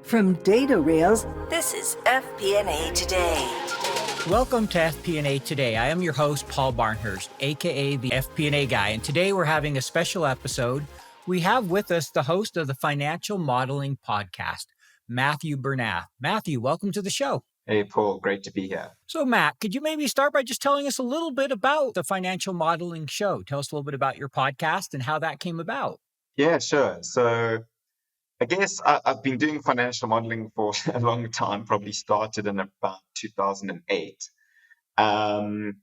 From data rails, this is FP&A Today. Welcome to FP&A Today. I am your host, Paul Barnhurst, aka the FP&A Guy, and today we're having a special episode. We have with us the host of the Financial Modeling Podcast, Matthew Barnhurst. Matthew, welcome to the show. Hey, Paul, great to be here. So, Matt, could you maybe start by just telling us a little bit about the Financial Modeling Show? Tell us a little bit about your podcast and how that came about. Yeah, sure. So I guess I've been doing financial modeling for a long time, probably started in about 2008. Going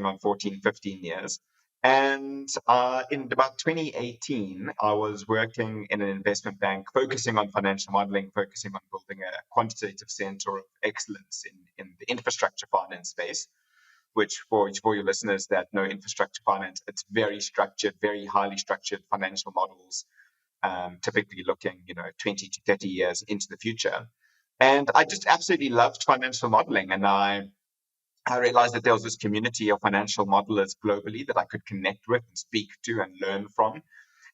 on 14, 15 years. And in about 2018, I was working in an investment bank, focusing on financial modeling, focusing on building a quantitative center of excellence in the infrastructure finance space, which for your listeners that know infrastructure finance, it's very structured, very highly structured financial models, typically looking, 20 to 30 years into the future. And I just absolutely loved financial modeling. And I realized that there was this community of financial modelers globally that I could connect with and speak to and learn from.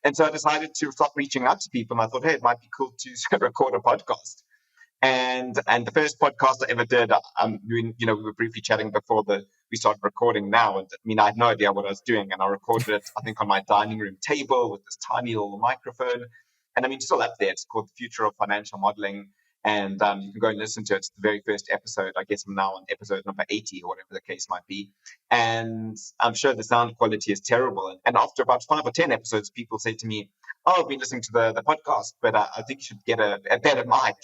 And so I decided to start reaching out to people. And I thought, hey, it might be cool to record a podcast. And the first podcast I ever did, we were briefly chatting before we started recording now. And I had no idea what I was doing. And I recorded it, I think, on my dining room table with this tiny little microphone. And still up there. It's called The Future of Financial Modeling. And you can go and listen to it. It's the very first episode. I guess I'm now on episode number 80 or whatever the case might be. And I'm sure the sound quality is terrible. And after about 5 or 10 episodes, people say to me, oh, I've been listening to the podcast, but I think you should get a better mic.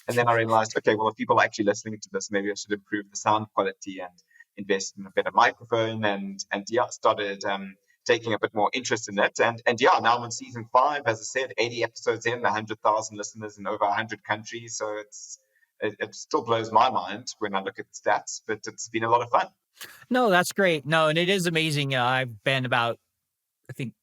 And then I realized, okay, well, if people are actually listening to this, maybe I should improve the sound quality and invest in a better microphone. And started taking a bit more interest in it. And now I'm on season 5, as I said, 80 episodes in, 100,000 listeners in over 100 countries. So it still blows my mind when I look at the stats, but it's been a lot of fun. No, that's great. No, and it is amazing. I've been about, I think,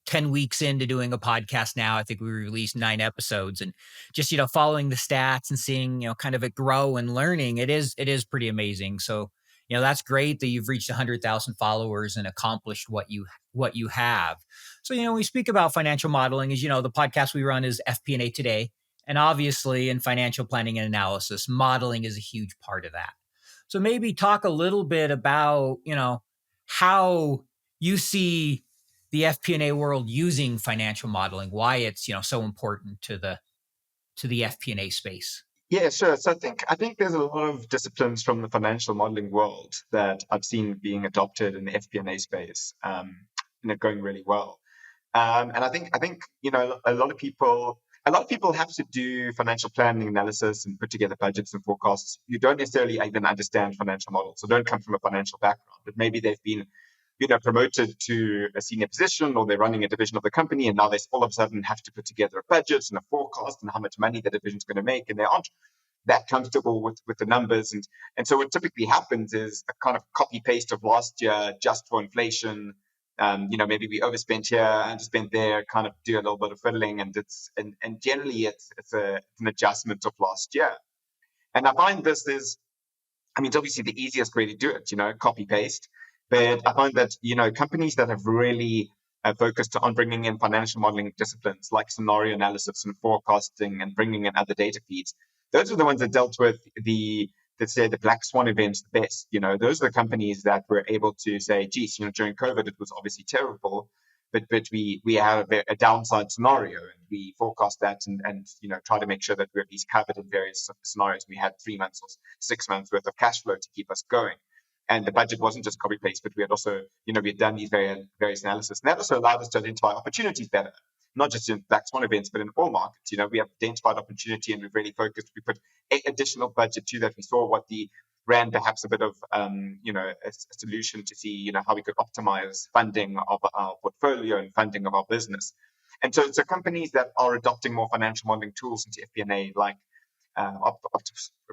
10 weeks into doing a podcast now. I think we released 9 episodes, and just, following the stats and seeing, kind of it grow and learning, it is pretty amazing. So, that's great that you've reached 100,000 followers and accomplished what you have. So, we speak about financial modeling. As you know, the podcast we run is FP&A Today. And obviously in financial planning and analysis, modeling is a huge part of that. So maybe talk a little bit about, how you see the FP&A world using financial modeling, why it's, so important to the FP&A space. Yeah, sure. So I think there's a lot of disciplines from the financial modeling world that I've seen being adopted in the FP&A space, going really well. And I think a lot of people have to do financial planning analysis and put together budgets and forecasts. You don't necessarily even understand financial models, so don't come from a financial background, but maybe they've been promoted to a senior position, or they're running a division of the company, and now they all of a sudden have to put together a budget and a forecast and how much money the division's going to make, and they aren't that comfortable with the numbers. And so what typically happens is a kind of copy paste of last year just for inflation. Maybe we overspent here, underspent there, kind of do a little bit of fiddling, and generally it's an adjustment of last year. And I find this is, it's obviously the easiest way to do it, copy paste. But I find that, companies that have really focused on bringing in financial modeling disciplines like scenario analysis and forecasting and bringing in other data feeds, those are the ones that dealt with the black swan events the best. Those are the companies that were able to say, geez, during COVID, it was obviously terrible, but we had a downside scenario, and we forecast that and try to make sure that we're at least covered in various scenarios. We had 3 months or 6 months worth of cash flow to keep us going. And the budget wasn't just copy paste, but we had also, we had done these various analysis. And that also allowed us to identify opportunities better, not just in black swan events, but in all markets. We have identified opportunity, and we've really focused. We put additional budget to that. We saw what ran perhaps a bit of, a solution to see, how we could optimize funding of our portfolio and funding of our business. And so companies that are adopting more financial modeling tools into FP&A, like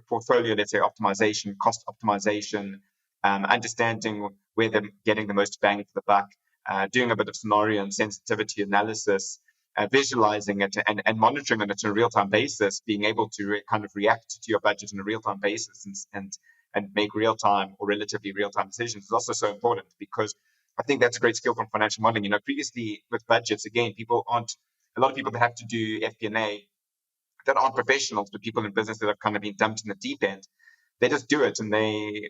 portfolio, let's say, optimization, cost optimization, understanding where they're getting the most bang for the buck, doing a bit of scenario and sensitivity analysis, visualizing it and monitoring on it on a real-time basis, being able to kind of react to your budget on a real-time basis and make real-time or relatively real-time decisions is also so important, because I think that's a great skill from financial modeling. Previously with budgets, again, a lot of people that have to do FP&A that aren't professionals, but people in business that have kind of been dumped in the deep end. They just do it, and they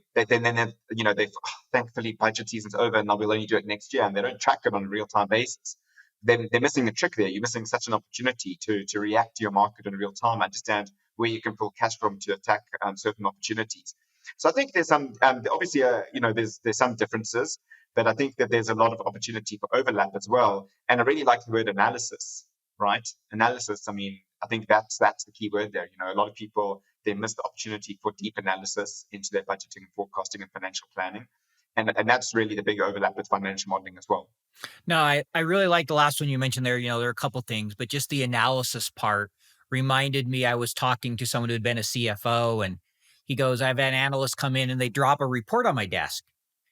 thankfully budget season's over, and now we'll only do it next year, and they don't track it on a real time basis. Then they're missing a trick there. You're missing such an opportunity to react to your market in real time, understand where you can pull cash from to attack certain opportunities. So I think there's some obviously there's some differences, but I think that there's a lot of opportunity for overlap as well. And I really like the word analysis, right? Analysis. I mean, I think that's the key word there. A lot of people, they miss the opportunity for deep analysis into their budgeting and forecasting and financial planning. And that's really the big overlap with financial modeling as well. No, I really like the last one you mentioned there. There are a couple things, but just the analysis part reminded me, I was talking to someone who had been a CFO, and he goes, I've had analysts come in and they drop a report on my desk.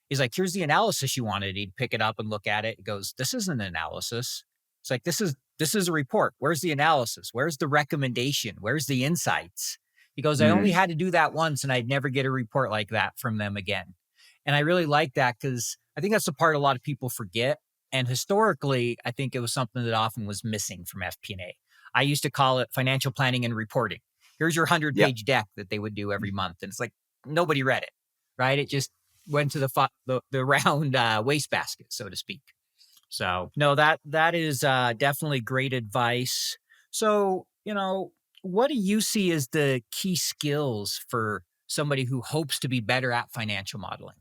He's like, here's the analysis you wanted. He'd pick it up and look at it. He goes, this isn't an analysis. It's like, this is a report. Where's the analysis? Where's the recommendation? Where's the insights? He goes, I only had to do that once, and I'd never get a report like that from them again. And I really like that, because I think that's the part a lot of people forget. And historically, I think it was something that often was missing from FP&A. I used to call it financial planning and reporting. Here's your 100-page deck that they would do every month. And it's like, nobody read it, right? It just went to the round wastebasket, so to speak. So no, that is definitely great advice. So, what do you see as the key skills for somebody who hopes to be better at financial modeling,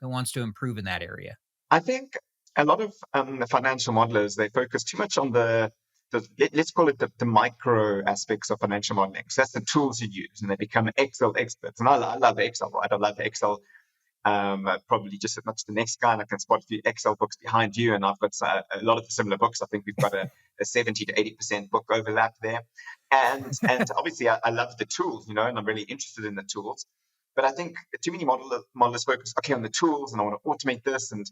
that wants to improve in that area? I think a lot of the financial modelers, they focus too much on let's call it the micro aspects of financial modeling. So that's the tools you use, and they become Excel experts. And I love Excel, right? I love Excel. Probably just as much the next guy, and I can spot a few Excel books behind you, and I've got a lot of the similar books. I think we've got a 70 to 80% book overlap there. And obviously I love the tools, and I'm really interested in the tools. But I think too many modelers focus, on the tools, and I want to automate this and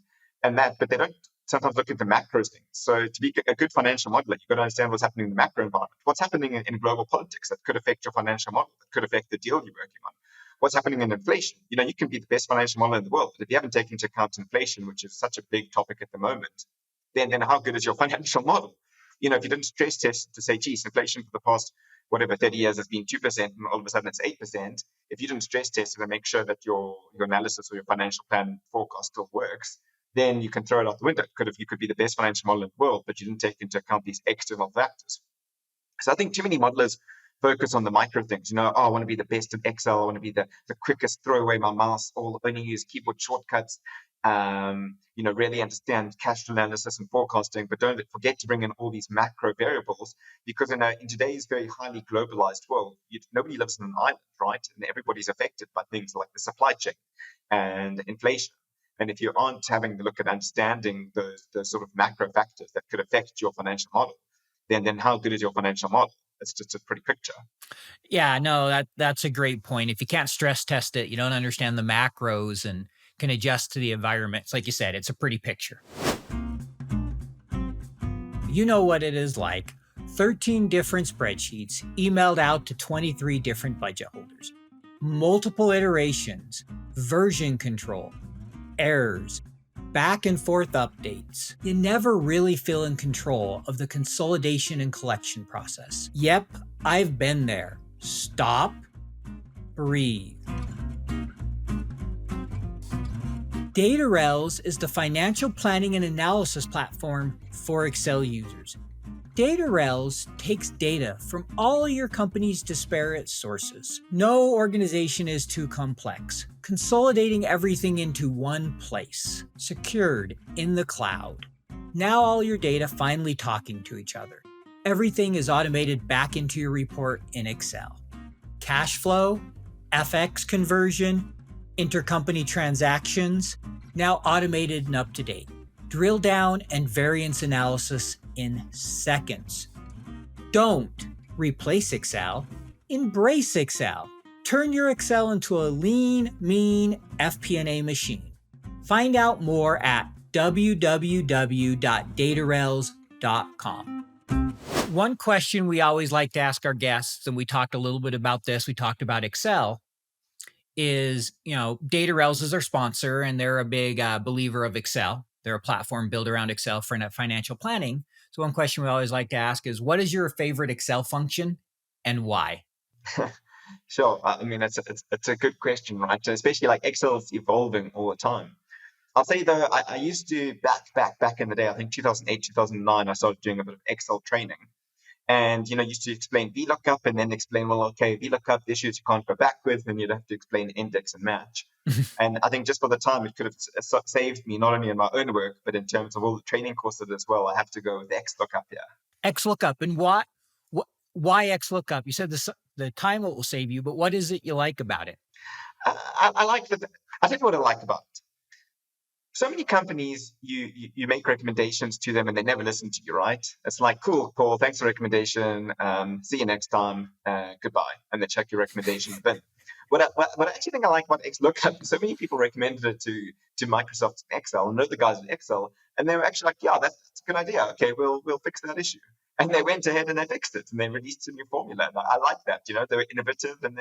that, but they don't sometimes look at the macro things. So to be a good financial modeler, you've got to understand what's happening in the macro environment. What's happening in global politics that could affect your financial model, that could affect the deal you're working on. What's happening in inflation? You can be the best financial modeler in the world, but if you haven't taken into account inflation, which is such a big topic at the moment, then how good is your financial model? If you didn't stress test to say, geez, inflation for the past 30 years has been 2%, and all of a sudden it's 8%. If you didn't stress test it and make sure that your analysis or your financial plan forecast still works, then you can throw it out the window. You could be the best financial modeler in the world, but you didn't take into account these external factors. So I think too many modelers focus on the micro things. I want to be the best at Excel. I want to be the quickest, throw away my mouse, only use keyboard shortcuts, really understand cash flow analysis and forecasting, but don't forget to bring in all these macro variables, because in today's very highly globalized world, nobody lives on an island, right? And everybody's affected by things like the supply chain and inflation. And if you aren't having the look at understanding the sort of macro factors that could affect your financial model, then how good is your financial model? It's just a pretty picture. Yeah, no, that's a great point. If you can't stress test it, you don't understand the macros and can adjust to the environment. It's like you said, it's a pretty picture. You know what it is like. 13 different spreadsheets emailed out to 23 different budget holders. Multiple iterations, version control, errors, back and forth updates. You never really feel in control of the consolidation and collection process. Yep, I've been there. Stop, breathe. DataRels is the financial planning and analysis platform for Excel users. DataRels takes data from all your company's disparate sources. No organization is too complex, consolidating everything into one place, secured in the cloud. Now all your data finally talking to each other. Everything is automated back into your report in Excel. Cash flow, FX conversion, intercompany transactions, now automated and up to date. Drill down and variance analysis in seconds. Don't replace Excel, embrace Excel. Turn your Excel into a lean, mean FP&A machine. Find out more at www.datarels.com. One question we always like to ask our guests, and we talked a little bit about this, we talked about Excel, is, DataRels is our sponsor, and they're a big believer of Excel. They're a platform built around Excel for financial planning. So one question we always like to ask is, what is your favorite Excel function and why? Sure. I mean, it's a good question, right? Especially like Excel's evolving all the time. I'll say though, I used to back in the day, I think 2008, 2009, I started doing a bit of Excel training. And, used to explain VLOOKUP and then explain, well, okay, VLOOKUP issues you can't go backwards, then you'd have to explain index and match. And I think just for the time, it could have saved me not only in my own work, but in terms of all the training courses as well. I have to go with XLOOKUP here. XLOOKUP, and why XLOOKUP? You said the time it will save you, but what is it you like about it? I like that. I think what I like about it. So many companies, you make recommendations to them and they never listen to you, right? It's like, cool, Paul, thanks for the recommendation. See you next time. Goodbye. And they check your recommendation bin. What I actually think I like about XLOOKUP, so many people recommended it to Microsoft Excel, know the guys at Excel, and they were actually like, yeah, that's a good idea. Okay, we'll fix that issue. And they went ahead and they fixed it and they released a new formula. And I like that. They were innovative and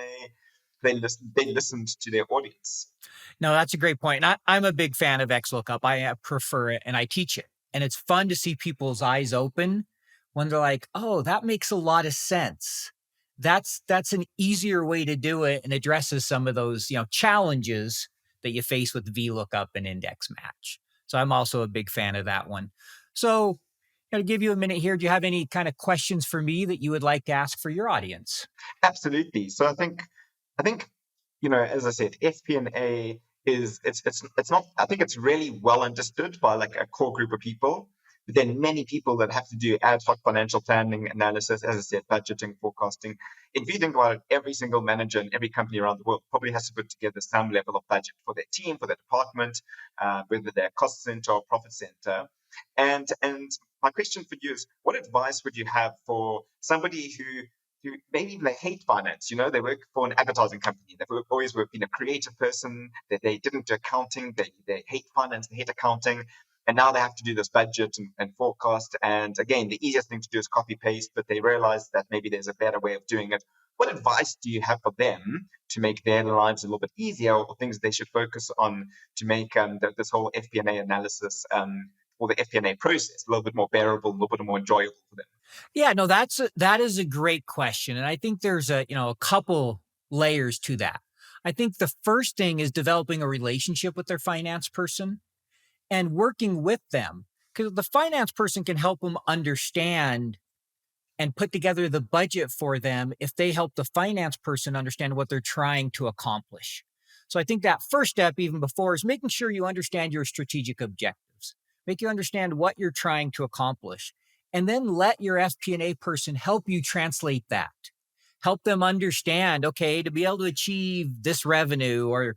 they listened to their audience. No, that's a great point. And I'm a big fan of XLOOKUP. I prefer it and I teach it. And it's fun to see people's eyes open when they're like, oh, that makes a lot of sense. That's an easier way to do it and addresses some of those, challenges that you face with VLOOKUP and index match. So I'm also a big fan of that one. So to give you a minute here, do you have any kind of questions for me that you would like to ask for your audience? Absolutely. So I think, as I said, FP&A it's not, I think it's really well understood by like a core group of people. But then many people that have to do ad hoc financial planning, analysis, as I said, budgeting, forecasting. If you think about it, every single manager in every company around the world probably has to put together some level of budget for their team, for their department, whether they're cost center or profit center. And my question for you is, what advice would you have for somebody who maybe even they hate finance? They work for an advertising company. They've always been a creative person, that they didn't do accounting, they hate finance, they hate accounting. And now they have to do this budget and forecast. And again, the easiest thing to do is copy paste, but they realize that maybe there's a better way of doing it. What advice do you have for them to make their lives a little bit easier, or things they should focus on to make this whole FP&A analysis or the FP&A process a little bit more bearable, a little bit more enjoyable for them? Yeah, no, that is a great question. And I think there's a couple layers to that. I think the first thing is developing a relationship with their finance person and working with them, because the finance person can help them understand and put together the budget for them if they help the finance person understand what they're trying to accomplish. So I think that first step, even before, is making sure you understand your strategic objectives, make you understand what you're trying to accomplish, and then let your FP&A person help you translate that. Help them understand, okay, to be able to achieve this revenue or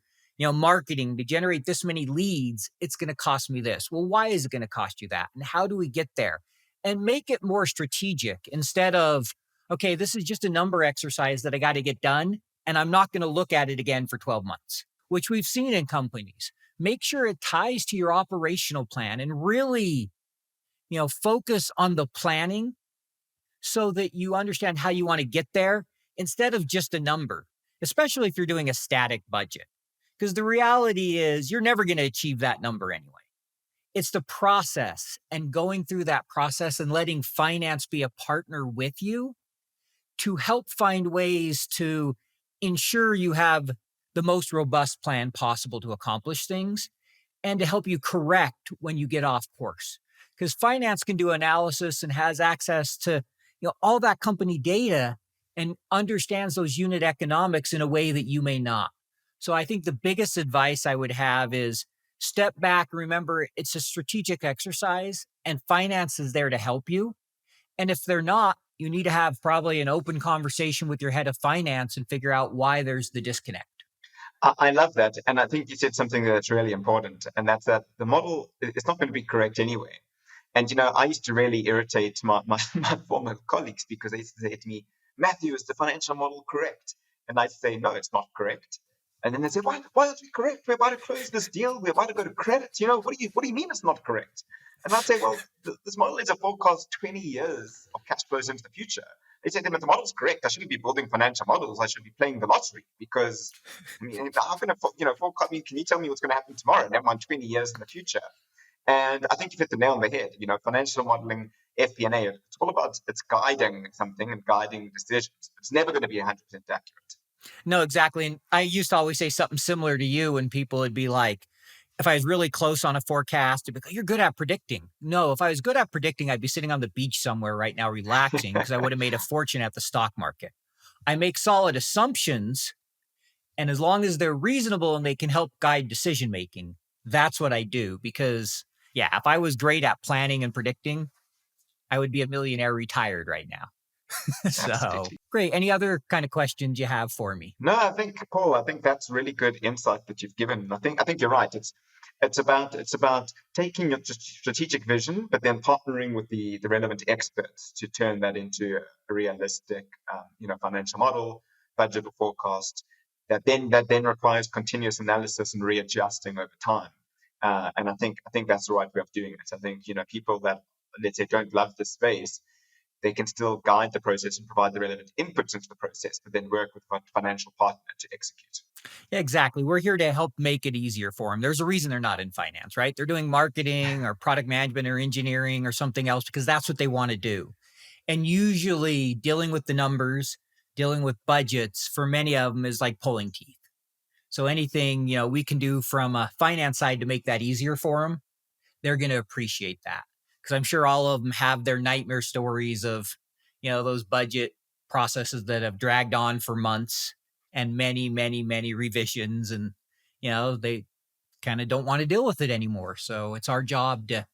marketing, to generate this many leads, it's going to cost me this. Well, why is it going to cost you that? And how do we get there? And make it more strategic instead of, okay, this is just a number exercise that I got to get done, and I'm not going to look at it again for 12 months, which we've seen in companies. Make sure it ties to your operational plan and really, focus on the planning so that you understand how you want to get there instead of just a number, especially if you're doing a static budget. Because the reality is you're never going to achieve that number anyway. It's the process and going through that process and letting finance be a partner with you to help find ways to ensure you have the most robust plan possible to accomplish things and to help you correct when you get off course. Because finance can do analysis and has access to all that company data and understands those unit economics in a way that you may not. So I think the biggest advice I would have is step back. Remember, it's a strategic exercise and finance is there to help you. And if they're not, you need to have probably an open conversation with your head of finance and figure out why there's the disconnect. I love that. And I think you said something that's really important, and that's that the model is not going to be correct anyway. And, I used to really irritate my former colleagues because they used to say to me, Matthew, is the financial model correct? And I'd say, no, it's not correct. And then they say, why is it correct? We're about to close this deal. We're about to go to credit. What do you mean it's not correct? And I'd say, well, this model is a forecast 20 years of cash flows into the future. They said, if the model's correct, I shouldn't be building financial models. I should be playing the lottery because, how can forecast? Can you tell me what's going to happen tomorrow? Never mind 20 years in the future. And I think you hit the nail on the head. Financial modeling FP&A, it's all about it's guiding something and guiding decisions. It's never going to be 100% accurate. No, exactly. And I used to always say something similar to you, and people would be like, if I was really close on a forecast, it'd be like, you're good at predicting. No, if I was good at predicting, I'd be sitting on the beach somewhere right now relaxing because I would have made a fortune at the stock market. I make solid assumptions, and as long as they're reasonable and they can help guide decision making, that's what I do. Because, yeah, if I was great at planning and predicting, I would be a millionaire retired right now. So, Absolutely. great. Any other kind of questions you have for me? No, I think, Paul, I think that's really good insight that you've given. I think you're right. It's about taking your strategic vision, but then partnering with the relevant experts to turn that into a realistic, financial model, budget or forecast that then requires continuous analysis and readjusting over time. And I think that's the right way of doing it. I think people that, let's say, don't love the space, they can still guide the process and provide the relevant inputs into the process, but then work with a financial partner to execute. Yeah, exactly. We're here to help make it easier for them. There's a reason they're not in finance, right? They're doing marketing or product management or engineering or something else because that's what they want to do. And usually dealing with the numbers, dealing with budgets for many of them is like pulling teeth. So anything, we can do from a finance side to make that easier for them, they're going to appreciate that. Because I'm sure all of them have their nightmare stories of, those budget processes that have dragged on for months and many, many, many revisions. And, they kind of don't want to deal with it anymore. So it's our job to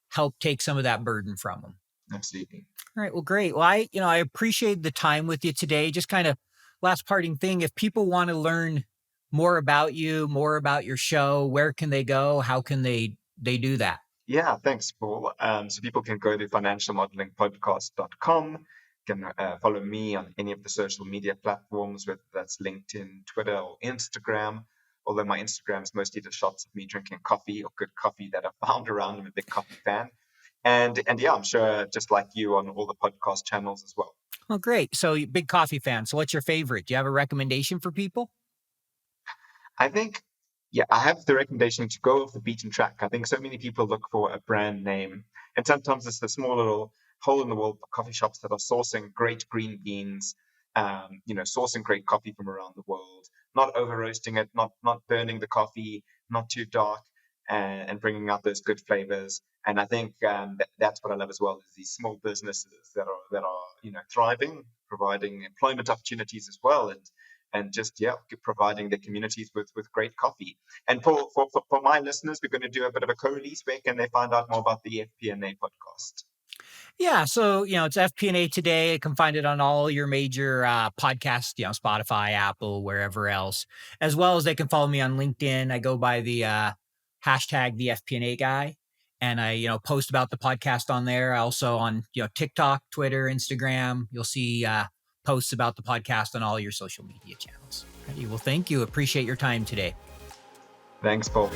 help take some of that burden from them. Absolutely. All right. Well, great. Well, I appreciate the time with you today. Just kind of last parting thing. If people want to learn more about you, more about your show, where can they go? How can they do that? Yeah, thanks, Paul. So people can go to financialmodelingpodcast.com. Can follow me on any of the social media platforms, whether that's LinkedIn, Twitter, or Instagram. Although my Instagram is mostly the shots of me drinking coffee or good coffee that I found around. I'm a big coffee fan. And yeah, I'm sure just like you on all the podcast channels as well. Oh, great. So you're a big coffee fan. So what's your favorite? Do you have a recommendation for people? I think, yeah, I have the recommendation to go off the beaten track. I think so many people look for a brand name, and sometimes it's the small little hole in the wall coffee shops that are sourcing great green beans, sourcing great coffee from around the world, not over roasting it, not burning the coffee, not too dark, and bringing out those good flavors. And I think that's what I love as well, is these small businesses that are thriving, providing employment opportunities as well, and just providing the communities with great coffee. And for my listeners, we're going to do a bit of a co-release. Where can they find out more about the FP&A podcast? Yeah, so it's FP&A Today. You can find it on all your major podcasts, Spotify, Apple, wherever else, as well as they can follow me on LinkedIn. I go by the hashtag the FP&A Guy, and I post about the podcast on there. Also on TikTok, Twitter, Instagram. You'll see posts about the podcast on all your social media channels. Well, thank you. Appreciate your time today. Thanks, Paul.